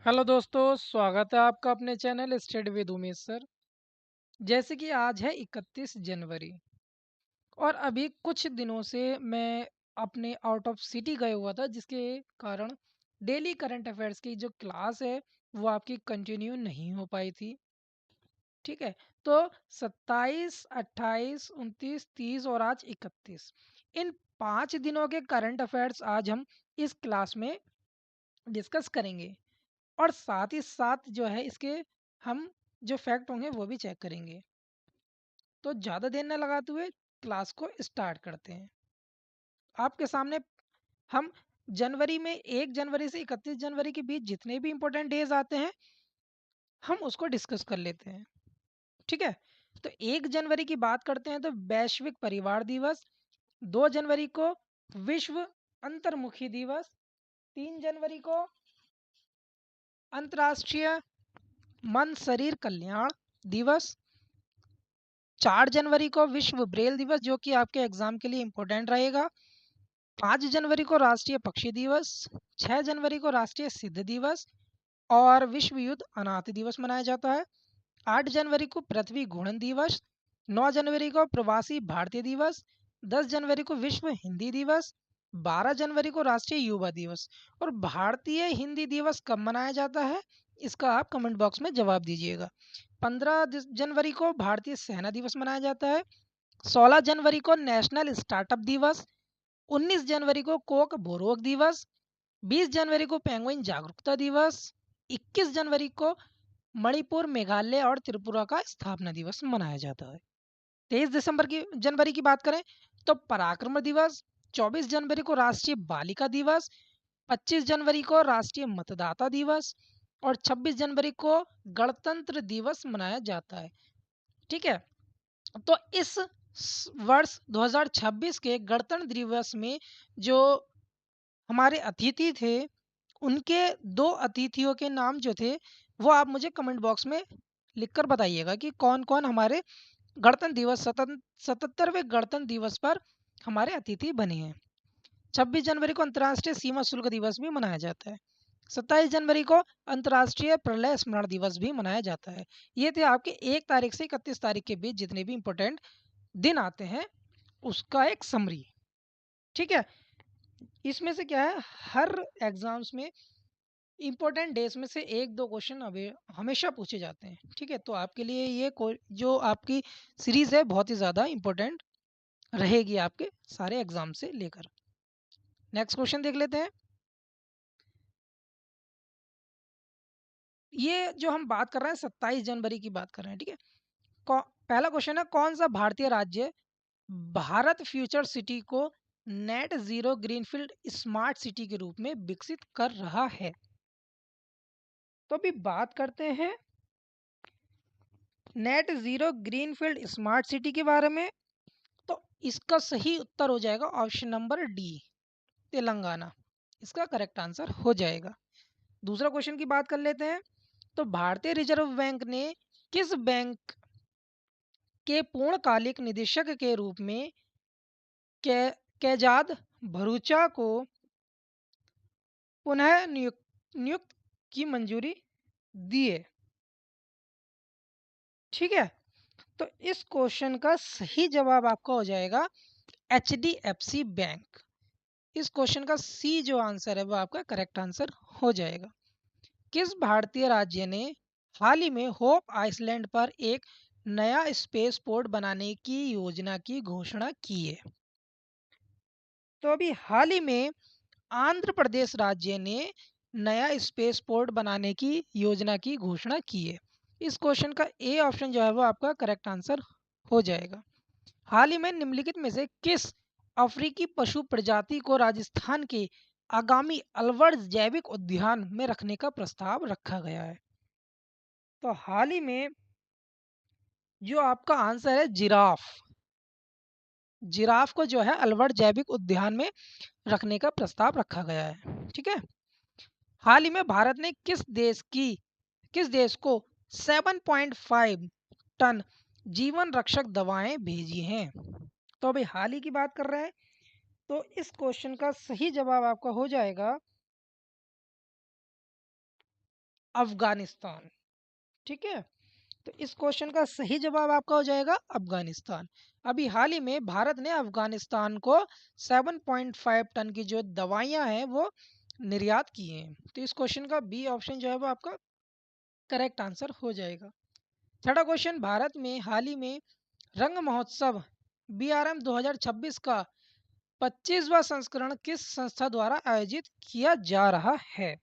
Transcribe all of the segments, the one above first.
Hello दोस्तों, स्वागत है आपका अपने channel study with Umesh sir. जैसे कि आज है 31 जनवरी और अभी कुछ दिनों से मैं अपने आउट ऑफ सिटी गया हुआ था, जिसके कारण डेली करंट अफेयर्स की जो क्लास है वो आपकी कंटिन्यू नहीं हो पाई थी। ठीक है, तो 27, 28, 29, 30 और आज 31, इन 5 दिनों के करंट अफेयर्स आज हम इस क्लास में डिस्कस करेंगे। और साथ ही साथ जो है इसके हम जो फैक्ट होंगे वो भी चेक करेंगे। तो ज़्यादा देर न लगाते हुए क्लास को स्टार्ट करते हैं। आपके सामने हम जनवरी में 1 जनवरी से 31 जनवरी के बीच जितने भी इंपॉर्टेंट डेज आते हैं हम उसको डिस्कस कर लेते हैं। ठीक है, तो 1 जनवरी की बात करते हैं तो वैश्विक परिवार दिवस, 2 जनवरी को विश्व अंतर्मुखी दिवस, 3 जनवरी को अंतर्राष्ट्रीय मन शरीर कल्याण दिवस, 4 जनवरी को विश्व ब्रेल दिवस जो कि आपके एग्जाम के लिए इम्पोर्टेंट रहेगा, 5 जनवरी को राष्ट्रीय पक्षी दिवस, 6 जनवरी को राष्ट्रीय सिद्ध दिवस और विश्व युद्ध अनाथ दिवस मनाया जाता है, 8 जनवरी को पृथ्वी घूर्णन दिवस, 9 जनवरी को प्रवासी भारतीय दिवस, 10 जनवरी को विश्व हिंदी दिवस, 12 जनवरी को राष्ट्रीय युवा दिवस। और भारतीय हिंदी दिवस कब मनाया जाता है, इसका आप कमेंट बॉक्स में जवाब दीजिएगा। 15 जनवरी को भारतीय सेना दिवस मनाया जाता है, 16 जनवरी को नेशनल स्टार्टअप दिवस, 19 जनवरी को कोक बोरोक दिवस, 20 जनवरी को पेंगुइन जागरूकता दिवस, 21 जनवरी को मणिपुर, मेघालय और त्रिपुरा का स्थापना दिवस मनाया जाता है। 23 दिसंबर की जनवरी की बात करें तो पराक्रम दिवस, 24 जनवरी को राष्ट्रीय बालिका दिवस, 25 जनवरी को राष्ट्रीय मतदाता दिवस और 26 जनवरी को गणतंत्र दिवस मनाया जाता है। ठीक है, तो इस वर्ष 2026 के गणतंत्र दिवस में जो हमारे अतिथि थे, उनके 2 अतिथियों के नाम जो थे वो आप मुझे कमेंट बॉक्स में लिखकर बताइएगा कि कौन-कौन हमारे गणतंत्र दिवस 77वें गणतंत्र दिवस पर हमारे अतिथि बने हैं। 26 जनवरी को अंतर्राष्ट्रीय सीमा शुल्क दिवस भी मनाया जाता है। 27 जनवरी को अंतर्राष्ट्रीय प्रलय स्मरण दिवस भी मनाया जाता है। ये थे आपके 1 तारीख से 31 तारीख के बीच जितने भी इम्पोर्टेंट दिन आते हैं, उसका एक समरी। ठीक है, इसमें से क्या है, हर एग्जाम्स में इम्पोर्टेंट डेज में से 1-2 क्वेश्चन अभी हमेशा पूछे जाते हैं। ठीक है, तो आपके लिए ये जो आपकी सीरीज़ है बहुत ही ज़्यादा इम्पोर्टेंट रहेगी आपके सारे एग्जाम से लेकर। नेक्स्ट क्वेश्चन देख लेते हैं। ये जो हम बात कर रहे हैं 27 जनवरी की बात कर रहे हैं। ठीक है, पहला क्वेश्चन है, कौन सा भारतीय राज्य भारत फ्यूचर सिटी को net zero greenfield smart city के रूप में विकसित कर रहा है। तो अभी बात करते हैं net zero greenfield smart city के बारे में। तो इसका सही उत्तर हो जाएगा ऑप्शन नंबर डी, तेलंगाना। इसका करेक्ट आंसर हो जाएगा। दूसरा क्वेश्चन की बात कर लेते हैं। तो भारतीय रिजर्व बैंक ने किस बैंक के पूर्णकालिक निदेशक के रूप में कै कैजाद भरूचा को पुनः नियुक्त की मंजूरी दी है। ठीक है, तो इस क्वेश्चन का सही जवाब आपका हो जाएगा एचडीएफसी बैंक। इस क्वेश्चन का सी जो आंसर है वो आपका करेक्ट आंसर हो जाएगा। किस भारतीय राज्य ने हाल ही में होप आइसलैंड पर एक नया स्पेस पोर्ट बनाने की योजना की घोषणा की है। तो अभी हाल ही में आंध्र प्रदेश राज्य ने नया स्पेस पोर्ट बनाने की योजना की घोषणा की है। इस क्वेश्चन का ए ऑप्शन जो है वो आपका करेक्ट आंसर हो जाएगा। हाल ही में निम्नलिखित में से किस अफ्रीकी पशु प्रजाति को राजस्थान के आगामी अलवर जैविक उद्यान में रखने का प्रस्ताव रखा गया है। तो हाल ही में जो आपका आंसर है जिराफ, जिराफ को जो है अलवर जैविक उद्यान में रखने का प्रस्ताव रखा गया है। ठीक है, हाल ही में भारत ने किस देश को 7.5 टन जीवन रक्षक दवाएं भेजी हैं। तो अभी हाल ही की बात कर रहे हैं, तो इस क्वेश्चन का सही जवाब आपका हो जाएगा अफगानिस्तान। ठीक है, तो इस क्वेश्चन का सही जवाब आपका हो जाएगा अफगानिस्तान। अभी हाल ही में भारत ने अफगानिस्तान को 7.5 टन की जो दवाइयां हैं वो निर्यात की हैं। तो इस क्वेश्चन का बी ऑप्शन जो है वो आपका करेक्ट आंसर हो जाएगा। थर्ड क्वेश्चन, भारत में हाल ही में रंग महोत्सव BRM 2026 का 25वां संस्करण किस संस्था द्वारा आयोजित किया जा रहा है?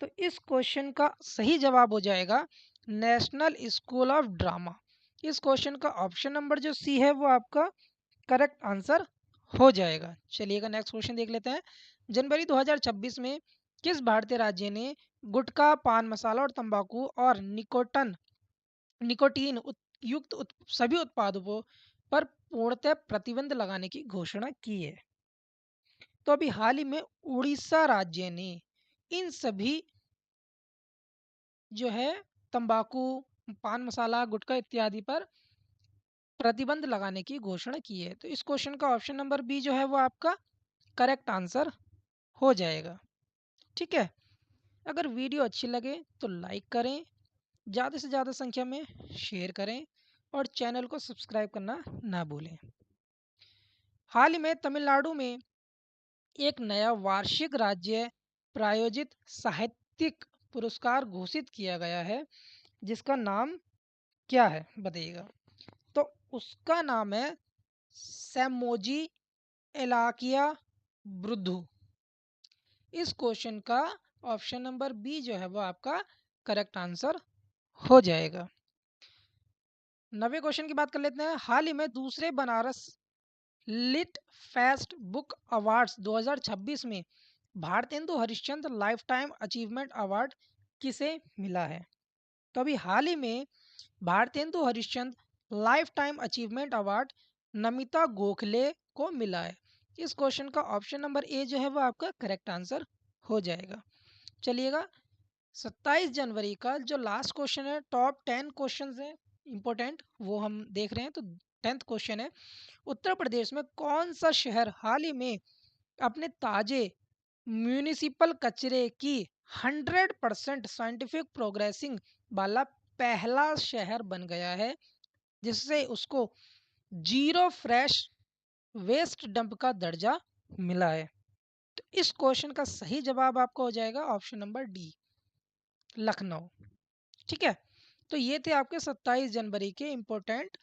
तो इस क्वेश्चन का सही जवाब हो जाएगा नेशनल स्कूल ऑफ ड्रामा। इस क्वेश्चन का ऑप्शन नंबर जो सी है वो आपका करेक्ट आंसर हो जाएगा। चलिएगा नेक्स्ट क्वेश्चन देख लेते हैं। जनवरी 2026 में किस भारतीय राज्य ने गुटखा, पान मसाला और तंबाकू और निकोटीन सभी उत्पादों पर पूर्णतः प्रतिबंध लगाने की घोषणा की है? तो अभी हाल ही में उड़ीसा राज्य ने इन सभी जो है तंबाकू, पान मसाला, गुटखा इत्यादि पर प्रतिबंध लगाने की घोषणा की है। तो इस क्वेश्चन का ऑप्शन नंबर बी जो है वो आपका करेक्ट आंसर हो जाएगा। ठीक है, अगर वीडियो अच्छी लगे तो लाइक करें, ज़्यादा से ज़्यादा संख्या में शेयर करें और चैनल को सब्सक्राइब करना ना भूलें। हाल ही में तमिलनाडु में एक नया वार्षिक राज्य प्रायोजित साहित्यिक पुरस्कार घोषित किया गया है, जिसका नाम क्या है बताइएगा? तो उसका नाम है सैमोजी एलाकिया ब्रुद्धू। इस क्वेश्चन का ऑप्शन नंबर बी जो है वो आपका करेक्ट आंसर हो जाएगा। 90 क्वेश्चन की बात कर लेते हैं। हाल ही में दूसरे Banaras lit fest book awards 2026 में Bharatendu Harishchandra life time achievement award किसे मिला है? तो अभी हाल ही में Bharatendu Harishchandra life time achievement award Namita Gokhale को मिला है। इस क्वेश्चन का ऑप्शन नंबर ए जो है वो आपका करेक्ट आंसर हो जाएगा। चलिएगा 27 जनवरी का जो लास्ट क्वेश्चन है, टॉप 10 क्वेश्चन है इंपॉर्टेंट, वो हम देख रहे हैं। तो 10th क्वेश्चन है, उत्तर प्रदेश में कौन सा शहर हाल ही में अपने ताजे म्यूनिसिपल कचरे की 100% साइंटिफिक प्रोग्रेसिंग वाला पहला शहर बन गया है, जिससे उसको जीरो फ्रेश वेस्ट डंप का दर्जा मिला है? तो इस क्वेश्चन का सही जवाब आपका हो जाएगा ऑप्शन नंबर डी, लखनऊ। ठीक है, तो ये थे आपके 27 जनवरी के इंपॉर्टेंट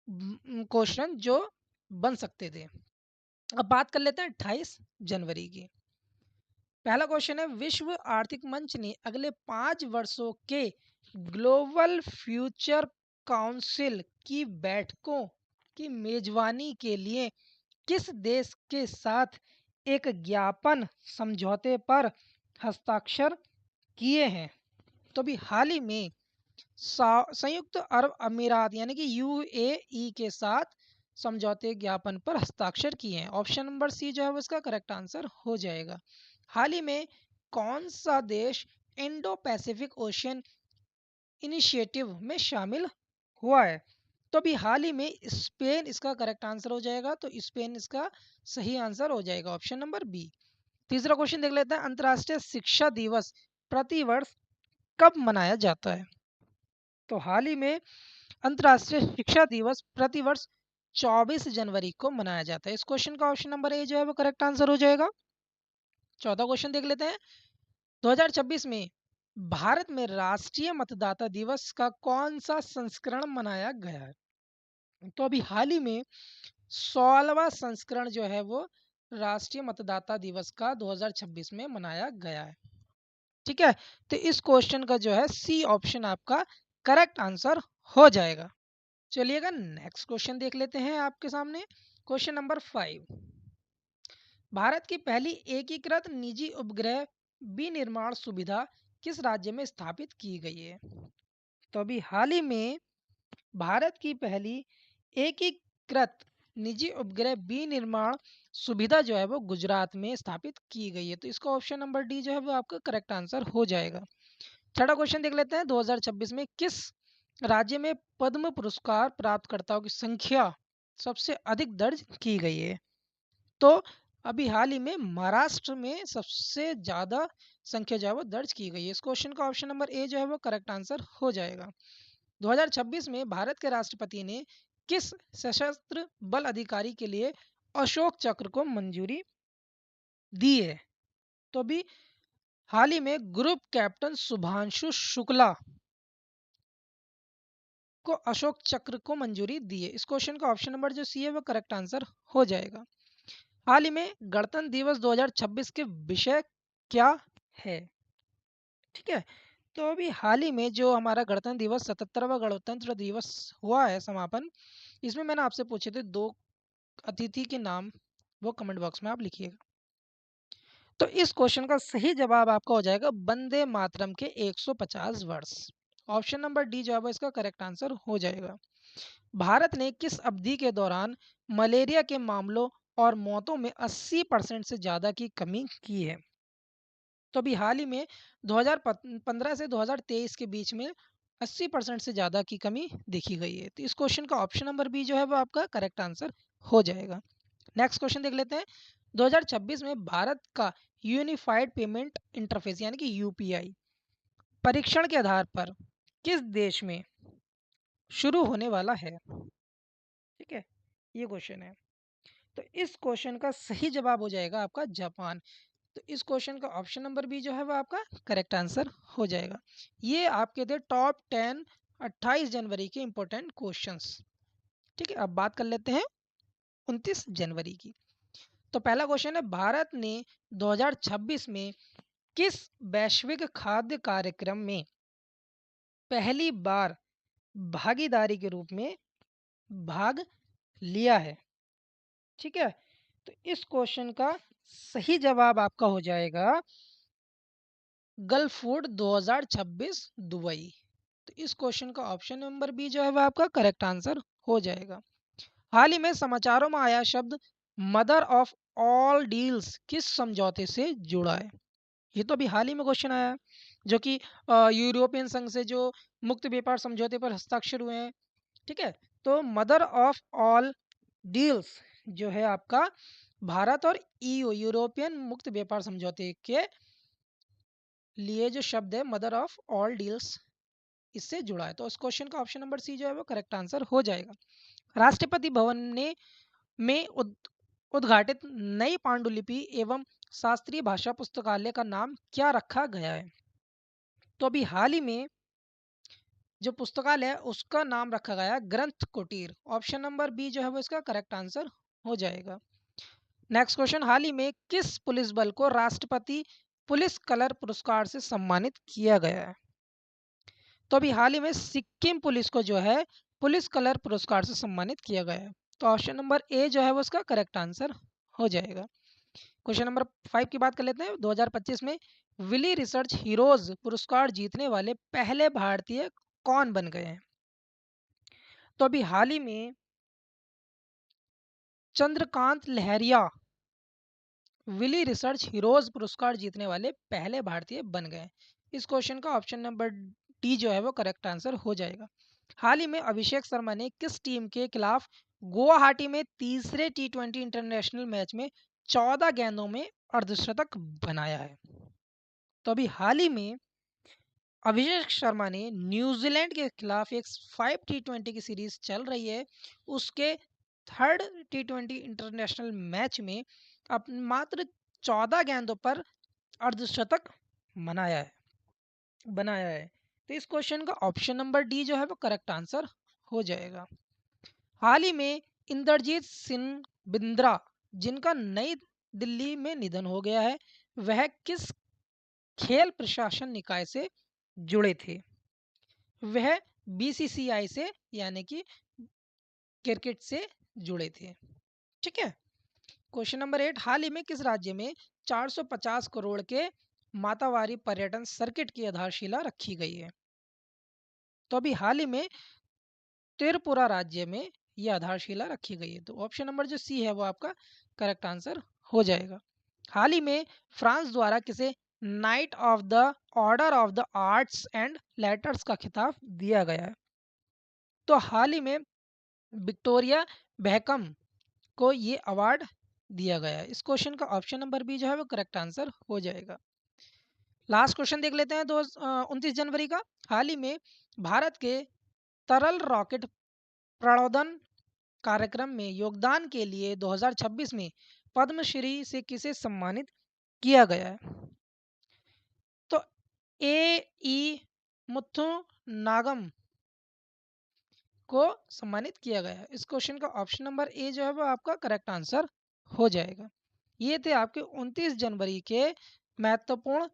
क्वेश्चन जो बन सकते थे। अब बात कर लेते हैं 28 जनवरी की। पहला क्वेश्चन है, विश्व आर्थिक मंच ने अगले 5 वर्षों के ग्लोबल फ्यूचर काउंसिल की बैठकों की मेजबानी के लिए किस देश के साथ एक ज्ञापन समझौते पर हस्ताक्षर किए हैं? तो अभी हाल ही में संयुक्त अरब अमीरात यानी कि UAE के साथ समझौते ज्ञापन पर हस्ताक्षर किए हैं। ऑप्शन नंबर सी जो है वो इसका करेक्ट आंसर हो जाएगा। हाल ही में कौन सा देश इंडो पैसिफिक ओशियन इनिशिएटिव में शामिल हुआ है? तो अभी हाल ही में स्पेन इसका करेक्ट आंसर हो जाएगा। तो स्पेन इसका सही आंसर हो जाएगा, ऑप्शन नंबर बी। तीसरा क्वेश्चन देख लेते हैं, अंतर्राष्ट्रीय शिक्षा दिवस प्रतिवर्ष कब मनाया जाता है? तो हाल ही में अंतर्राष्ट्रीय शिक्षा दिवस प्रतिवर्ष 24 जनवरी को मनाया जाता है। इस क्वेश्चन का ऑप्शन नंबर ए जो है वो करेक्ट आंसर हो जाएगा। चौथा क्वेश्चन देख लेते हैं, 2026 में भारत में राष्ट्रीय मतदाता दिवस का कौन सा संस्करण मनाया गया है? तो अभी हाल ही में 16वां संस्करण जो है वो राष्ट्रीय मतदाता दिवस का 2026 में मनाया गया है। ठीक है, तो इस क्वेश्चन का जो है सी ऑप्शन आपका करेक्ट आंसर हो जाएगा। चलिएगा नेक्स्ट क्वेश्चन देख लेते हैं आपके सामने। क्वेश्चन नंबर 5, भारत की पहली एकीकृत निजी उपग्रह विनिर्माण सुविधा किस राज्य में स्थापित की गई है? तो अभी हाल ही में भारत की पहली एकीकृत निजी उपग्रह विनिर्माण सुविधा जो है वो गुजरात में स्थापित की गई है। तो इसका ऑप्शन नंबर डी जो है वो आपका करेक्ट आंसर हो जाएगा। छठा क्वेश्चन देख लेते हैं, 2026 में किस राज्य में पद्म पुरस्कार प्राप्तकर्ताओं की संख्या सबसे अधिक दर्ज की गई है? तो अभी हाल ही में महाराष्ट्र में सबसे ज्यादा संख्या जो है वो दर्ज की गई है। इस क्वेश्चन का ऑप्शन नंबर ए जो है वो करेक्ट आंसर हो जाएगा। 2026 में भारत के राष्ट्रपति ने किस सशस्त्र बल अधिकारी के लिए अशोक चक्र को मंजूरी दी है? तो अभी हाल ही में ग्रुप कैप्टन शुभांशु शुक्ला को अशोक चक्र को मंजूरी दी है। इस क्वेश्चन का ऑप्शन नंबर जो सी है वो करेक्ट आंसर हो जाएगा। हाल ही में गणतंत्र दिवस 2026 के विषय क्या है? ठीक है, तो अभी हाल ही में जो हमारा गणतंत्र दिवस 77वां गणतंत्र दिवस हुआ है समापन, इसमें मैंने आपसे पूछे थे दो अतिथि के नाम, वो कमेंट बॉक्स में आप लिखिएगा। तो इस क्वेश्चन का सही जवाब आपका हो जाएगा वंदे मातरम के 150 वर्ष। ऑप्शन नंबर डी जो है वो इसका करेक्ट आंसर हो जाएगा। भारत ने किस अवधि के दौरान मलेरिया के मामलों और मौतों में 80% से ज़्यादा की कमी की है? तो अभी हाल ही में 2015 से 2023 के बीच में 80% से ज़्यादा की कमी देखी गई है। तो इस क्वेश्चन का ऑप्शन नंबर बी जो है वो आपका करेक्ट आंसर हो जाएगा। नेक्स्ट क्वेश्चन देख लेते हैं। 2026 में भारत का यूनिफाइड पेमेंट इंटरफेस यानी कि यूपीआई परीक्षण के आधार पर किस देश में शुरू होने वाला है? ठीक है, ये क्वेश्चन है। तो इस क्वेश्चन का सही जवाब हो जाएगा आपका जापान। तो इस क्वेश्चन का ऑप्शन नंबर बी जो है वो आपका करेक्ट आंसर हो जाएगा। ये आपके थे टॉप 10 28 जनवरी के इंपॉर्टेंट क्वेश्चंस। ठीक है, अब बात कर लेते हैं 29 जनवरी की। तो पहला क्वेश्चन है, भारत ने 2026 में किस वैश्विक खाद्य कार्यक्रम में पहली बार भागीदारी के रूप में भाग लिया है? ठीक है, तो इस क्वेश्चन का सही जवाब आपका हो जाएगा गल्फ फूड 2026 दुबई। तो इस क्वेश्चन का ऑप्शन नंबर बी जो है वो आपका करेक्ट आंसर हो जाएगा। हाल ही में समाचारों में आया शब्द मदर ऑफ ऑल डील्स किस समझौते से जुड़ा है? ये तो अभी हाल ही में क्वेश्चन आया है, जो कि यूरोपियन संघ से जो मुक्त व्यापार समझौते पर हस्ताक्षर हुए हैं। ठीक है, तो मदर ऑफ ऑल डील्स जो है आपका भारत और ईयू यूरोपियन मुक्त व्यापार समझौते के लिए जो शब्द है मदर ऑफ ऑल डील्स इससे जुड़ा है। तो उस क्वेश्चन का ऑप्शन नंबर सी जो है वो करेक्ट आंसर हो जाएगा। राष्ट्रपति भवन ने में उद्घाटित नई पांडुलिपि एवं शास्त्रीय भाषा पुस्तकालय का नाम क्या रखा गया है? तो अभी हाल ही में जो पुस्तकालय है उसका नाम रखा गया है ग्रंथ कुटीर। ऑप्शन नंबर बी जो है वो इसका करेक्ट आंसर हो जाएगा। नेक्स्ट क्वेश्चन, हाल ही में किस पुलिस बल को राष्ट्रपति पुलिस कलर पुरस्कार से सम्मानित किया गया है? तो अभी हाल ही में सिक्किम पुलिस को जो है पुलिस कलर पुरस्कार से सम्मानित किया गया है। तो ऑप्शन नंबर ए जो है वो इसका करेक्ट आंसर हो जाएगा। क्वेश्चन नंबर 5 की बात कर लेते हैं। 2025 में विली रिसर्च हीरोज पुरस्कार जीतने वाले पहले भारतीय कौन बन गए हैं? तो अभी हाल ही में चंद्रकांत लहरिया विली रिसर्च हीरोज पुरस्कार जीतने वाले पहले भारतीय बन गए। इस क्वेश्चन का ऑप्शन नंबर डी जो है वो करेक्ट आंसर हो जाएगा। हाल ही में अभिषेक शर्मा ने किस टीम के खिलाफ गुवाहाटी में तीसरे टी20 इंटरनेशनल मैच में 14 गेंदों में अर्धशतक बनाया है? तो अभी हाल ही में अभिषेक शर्मा ने न्यूजीलैंड के खिलाफ एक 5 टी20 की सीरीज चल रही है, उसके थर्ड टी20 इंटरनेशनल मैच में मात्र 14 गेंदों पर अर्धशतक बनाया है। तो इस क्वेश्चन का ऑप्शन नंबर डी जो है वो करेक्ट आंसर हो जाएगा। हाल ही में इंद्रजीत सिंह बिंद्रा जिनका नई दिल्ली में निधन हो गया है, वह किस खेल प्रशासन निकाय से जुड़े थे? वह बीसीसीआई से यानी कि क्रिकेट से जुड़े थे। ठीक है, क्वेश्चन नंबर 8, हाल ही में किस राज्य में 450 करोड़ के मातावारी पर्यटन सर्किट की आधारशिला रखी गई है? तो अभी हाल ही में त्रिपुरा राज्य में यह आधारशिला रखी गई है। तो ऑप्शन नंबर जो सी है वो आपका करेक्ट आंसर हो जाएगा। हाल ही में फ्रांस द्वारा किसे night of the order of the arts and letters का खिताब दिया गया है? तो हाल ही में विक्टोरिया बेकम को ये अवार्ड दिया गया है। इस क्वेश्चन का ऑप्शन नंबर बी जो है वो करेक्ट आंसर हो जाएगा। लास्ट क्वेश्चन देख लेते हैं 29 जनवरी का। हाल ही में भारत के तरल रॉकेट प्रणोदन कार्यक्रम में योगदान के लिए 2026 में पद्मश्री से किसे सम्मानित किया गया है? तो ए ई मुथु नागम को सम्मानित किया गया है। इस क्वेश्चन का ऑप्शन नंबर ए जो है वो आपका करेक्ट आंसर हो जाएगा। ये थे आपके 29 जनवरी के महत्वपूर्ण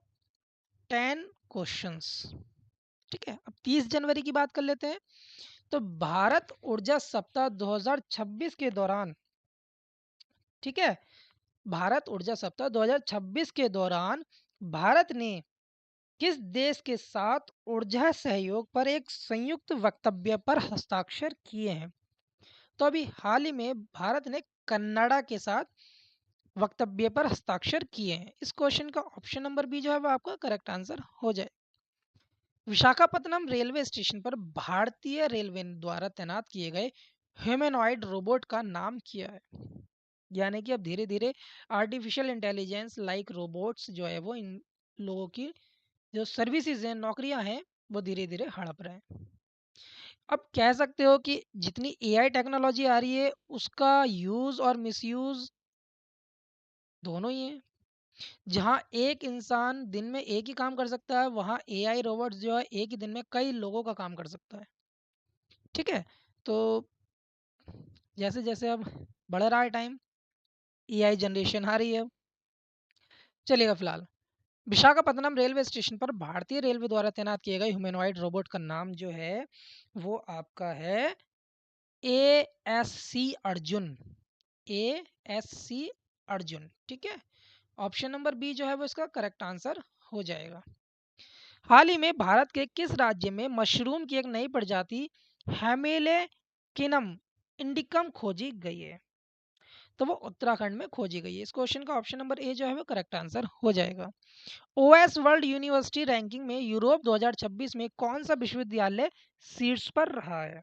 10 क्वेश्चंस। ठीक है, अब 30 जनवरी की बात कर लेते हैं। तो भारत ऊर्जा सप्ताह 2026 के दौरान, ठीक है, भारत ऊर्जा सप्ताह 2026 के दौरान भारत ने किस देश के साथ ऊर्जा सहयोग पर एक संयुक्त वक्तव्य पर हस्ताक्षर किए हैं? तो अभी हाल ही में भारत ने कनाडा के साथ वक्तव्य पर हस्ताक्षर किए हैं। इस क्वेश्चन का ऑप्शन नंबर बी जो है वो आपका करेक्ट आंसर हो जाए। विशाखापत्तनम रेलवे स्टेशन पर भारतीय रेलवे द्वारा तैनात किए गए ह्यूमनॉइड रोबोट का नाम क्या है? यानी कि अब धीरे धीरे आर्टिफिशियल इंटेलिजेंस लाइक रोबोट्स जो है वो इन लोगों की जो सर्विसेज हैं, नौकरियां हैं, वो धीरे धीरे हड़प रहे हैं। अब कह सकते हो कि जितनी एआई टेक्नोलॉजी आ रही है उसका यूज और मिसयूज दोनों ही है। जहाँ एक इंसान दिन में एक ही काम कर सकता है, वहाँ एआई रोबोट्स जो है एक ही दिन में कई लोगों का काम कर सकता है। ठीक है, तो जैसे जैसे अब बढ़ रहा है टाइम, एआई जनरेशन आ रही है, चलेगा फिलहाल। विशाखापत्तनम रेलवे स्टेशन पर भारतीय रेलवे द्वारा तैनात किए गए ह्यूमनॉइड रोबोट का नाम जो है वो आपका है A S C Arjun. A S C Arjun, ठीक है। ऑप्शन नंबर बी जो है वो इसका करेक्ट आंसर हो जाएगा। हाल ही में भारत के किस राज्य में मशरूम की एक नई प्रजाति हेमेलेकिनम इंडिकम खोजी गई है? तो वो उत्तराखंड में खोजी गई है। इस क्वेश्चन का ऑप्शन नंबर ए जो है वो करेक्ट आंसर हो जाएगा। ओएस वर्ल्ड यूनिवर्सिटी रैंकिंग में यूरोप 2026 में कौन सा विश्वविद्यालय शीर्ष पर रहा है?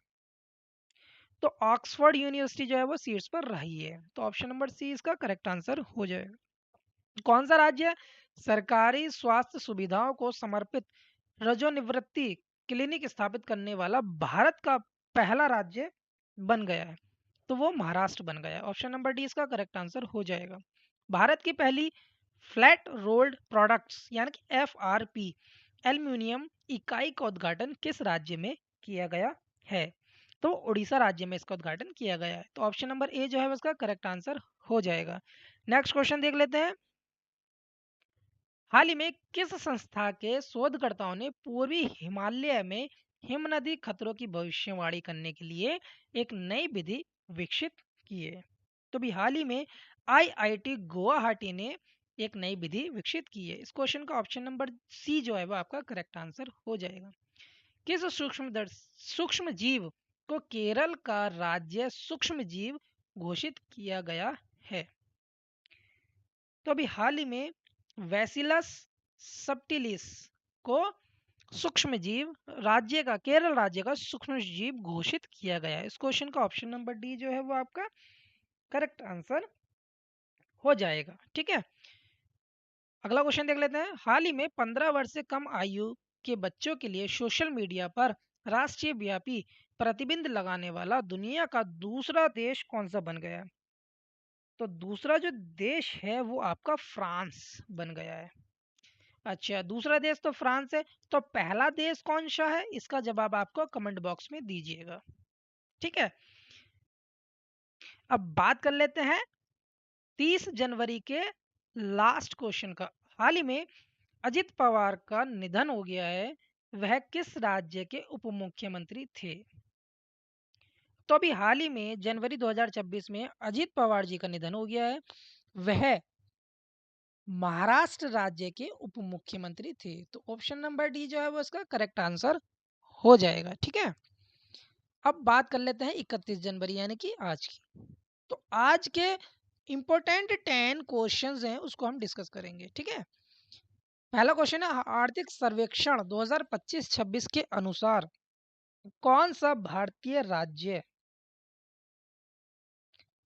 तो ऑक्सफोर्ड यूनिवर्सिटी जो है वो शीर्ष पर रही है। तो ऑप्शन नंबर सी इसका करेक्ट आंसर हो जाएगा। कौन सा राज्य सरकारी स्वास्थ्य सुविधाओं को समर्पित रजोनिवृत्ति क्लिनिक स्थापित करने वाला भारत का पहला राज्य बन गया है? तो वो महाराष्ट्र बन गया है। ऑप्शन नंबर डी इसका करेक्ट आंसर हो जाएगा। भारत की पहली फ्लैट रोल्ड प्रोडक्ट्स यानी कि एफआरपी एल्यूमिनियम इकाई का उद्घाटन किस राज्य में किया गया है? तो उड़ीसा राज्य में इसका उद्घाटन किया गया है। तो ऑप्शन नंबर ए जो है उसका करेक्ट आंसर हो जाएगा। नेक्स्ट क्वेश्चन देख लेते हैं। हाल ही में किस संस्था के शोधकर्ताओं ने पूर्वी हिमालय में हिमनदी खतरों की भविष्यवाणी करने के लिए एक नई विधि विकसित की है? तो भी हाल ही में आईआईटी गुवाहाटी ने एक नई विधि विकसित की है। इस क्वेश्चन का ऑप्शन नंबर सी जो है वो आपका करेक्ट आंसर हो जाएगा। किस सूक्ष्म जीव को केरल का राज्य सूक्ष्म जीव घोषित किया गया है? तो अभी हाल ही में वैसिलस सबटिलिस को सूक्ष्म जीव राज्य का केरल राज्य का सूक्ष्म जीव घोषित किया गया है। इस क्वेश्चन का ऑप्शन नंबर डी जो है वो आपका करेक्ट आंसर हो जाएगा। ठीक है, अगला क्वेश्चन देख लेते हैं। हाल ही में 15 वर्ष से कम आयु के बच्चों के लिए सोशल मीडिया पर राष्ट्रीय व्यापी प्रतिबंध लगाने वाला दुनिया का दूसरा देश कौन सा बन गया है? तो दूसरा जो देश है वो आपका फ्रांस बन गया है। अच्छा, दूसरा देश तो फ्रांस है, तो पहला देश कौन सा है इसका जवाब आपको कमेंट बॉक्स में दीजिएगा। ठीक है, अब बात कर लेते हैं 30 जनवरी के लास्ट क्वेश्चन का। हाल ही में अजित पवार का निधन हो गया है, वह किस राज्य के उप मुख्यमंत्री थे? तो अभी हाल ही में जनवरी 2026 में अजित पवार जी का निधन हो गया है, वह महाराष्ट्र राज्य के उप मुख्यमंत्री थे। तो ऑप्शन नंबर डी जो है वो इसका करेक्ट आंसर हो जाएगा। ठीक है, अब बात कर लेते हैं 31 जनवरी यानी कि आज की। तो आज के इंपॉर्टेंट 10 क्वेश्चंस हैं उसको हम डिस्कस करेंगे। ठीक है, पहला क्वेश्चन है आर्थिक सर्वेक्षण 2025-26 के अनुसार कौन सा भारतीय राज्य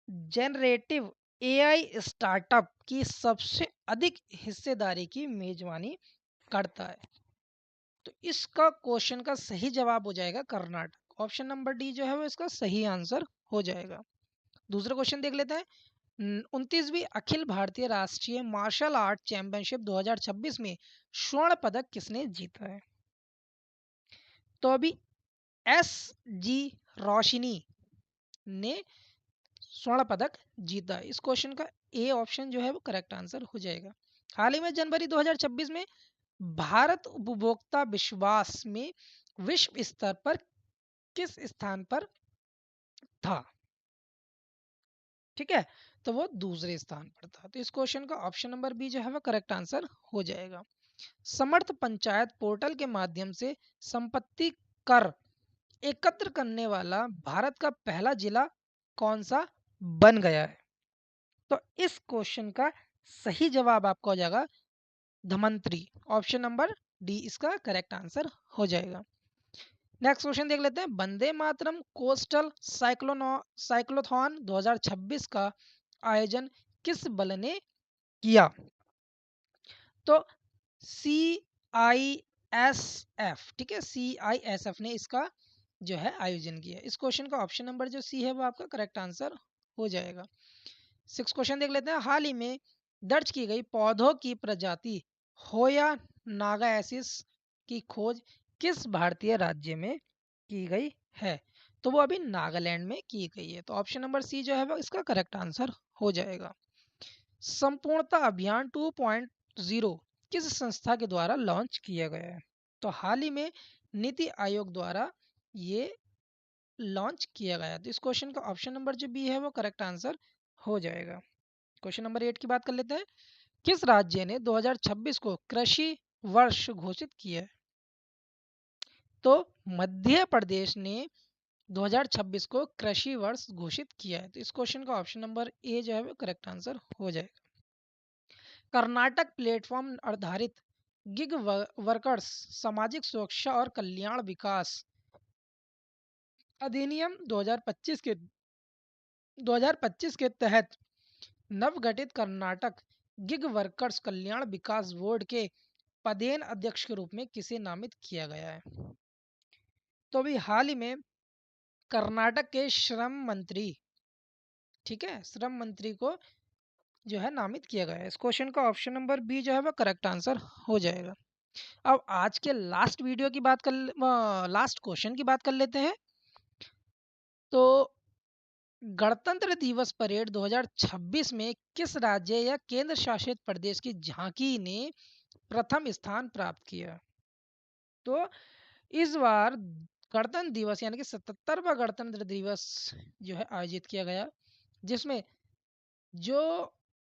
जनरेटिव एआई स्टार्टअप की सबसे अधिक हिस्सेदारी की मेजबानी करता है? तो इसका क्वेश्चन का सही जवाब हो जाएगा कर्नाटक। ऑप्शन नंबर डी जो है वो इसका सही आंसर हो जाएगा। दूसरा क्वेश्चन देख लेते हैं। 29वीं अखिल भारतीय राष्ट्रीय मार्शल आर्ट चैंपियनशिप 2026 में स्वर्ण पदक किसने जीता है? तो अभी एस जी रोशिनी ने स्वर्ण पदक जीता है। इस क्वेश्चन का ए ऑप्शन जो है वो करेक्ट आंसर हो जाएगा। हाल ही में जनवरी 2026 में भारत उपभोक्ता विश्वास में विश्व स्तर पर किस स्थान पर था? ठीक है, तो वो दूसरे स्थान पर था। तो इस क्वेश्चन का ऑप्शन नंबर बी जो है वो करेक्ट आंसर हो जाएगा। समर्थ पंचायत पोर्टल के माध्यम से संपत्ति कर एकत्र करने वाला भारत का पहला जिला कौन सा बन गया है? तो इस क्वेश्चन का सही जवाब आपका हो जाएगा धमंतरी। ऑप्शन नंबर डी इसका करेक्ट आंसर हो जाएगा। नेक्स्ट क्वेश्चन देख लेते हैं। वंदे मातरम कोस्टल साइक्लोथॉन 2026 का आयोजन किस बल ने किया? तो सी आई एस एफ, ठीक है, सी आई एस एफ ने इसका जो है आयोजन किया। इस क्वेश्चन का ऑप्शन नंबर जो सी है वो आपका करेक्ट आंसर हो जाएगा। 6 क्वेश्चन देख लेते हैं। हाल ही में दर्ज की गई पौधों की प्रजाति होया नागाएसिस की खोज किस भारतीय राज्य में की गई है? तो वो अभी नागालैंड में की गई है। तो ऑप्शन नंबर सी जो है वो इसका करेक्ट आंसर हो जाएगा। संपूर्णता अभियान 2.0 किस संस्था के द्वारा लॉन्च किया गया है? तो हाल ही में नीति आयोग द्वारा ये लॉन्च किया गया। तो इस क्वेश्चन का ऑप्शन नंबर जो बी है वो करेक्ट आंसर हो जाएगा। क्वेश्चन नंबर 8 की बात कर लेते हैं। किस राज्य ने 2026 को कृषि वर्ष घोषित किया है? तो मध्य प्रदेश ने 2026 को कृषि वर्ष घोषित किया है। तो इस क्वेश्चन का ऑप्शन नंबर ए जो है वो करेक्ट आंसर हो जाएगा। कर्नाटक प्लेटफॉर्म आधारित गिग वर्कर्स सामाजिक सुरक्षा और कल्याण विकास अधिनियम 2025 के तहत नवगठित कर्नाटक गिग वर्कर्स कल्याण विकास बोर्ड के पदेन अध्यक्ष के रूप में किसे नामित किया गया है? तो अभी हाल ही में कर्नाटक के श्रम मंत्री, ठीक है, श्रम मंत्री को जो है नामित किया गया है। इस क्वेश्चन का ऑप्शन नंबर बी जो है वह करेक्ट आंसर हो जाएगा। अब आज के लास्ट वीडियो की बात कर लास्ट क्वेश्चन की बात कर लेते हैं। तो गणतंत्र दिवस परेड 2026 में किस राज्य या केंद्र शासित प्रदेश की झांकी ने प्रथम स्थान प्राप्त किया? तो इस बार गणतंत्र दिवस यानी कि 77वां गणतंत्र दिवस जो है आयोजित किया गया, जिसमें जो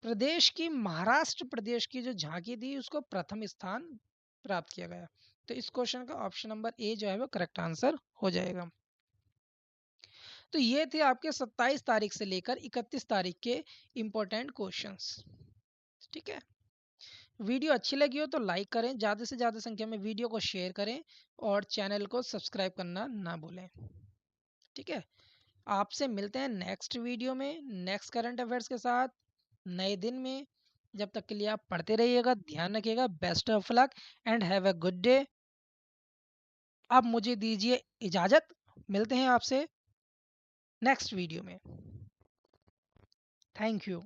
प्रदेश की महाराष्ट्र प्रदेश की जो झांकी थी उसको प्रथम स्थान प्राप्त किया गया। तो इस क्वेश्चन का ऑप्शन नंबर ए जो है वो करेक्ट आंसर हो जाएगा। तो ये थे आपके 27 तारीख से लेकर 31 तारीख के इम्पोर्टेंट क्वेश्चंस। ठीक है, वीडियो अच्छी लगी हो तो लाइक करें, ज़्यादा से ज़्यादा संख्या में वीडियो को शेयर करें और चैनल को सब्सक्राइब करना ना भूलें। ठीक है, आपसे मिलते हैं नेक्स्ट वीडियो में नेक्स्ट करंट अफेयर्स के साथ नए दिन में। जब तक के लिए आप पढ़ते रहिएगा, ध्यान रखिएगा। Best of luck and have a good day. अब मुझे दीजिए इजाज़त, मिलते हैं आपसे नेक्स्ट वीडियो में। Thank you.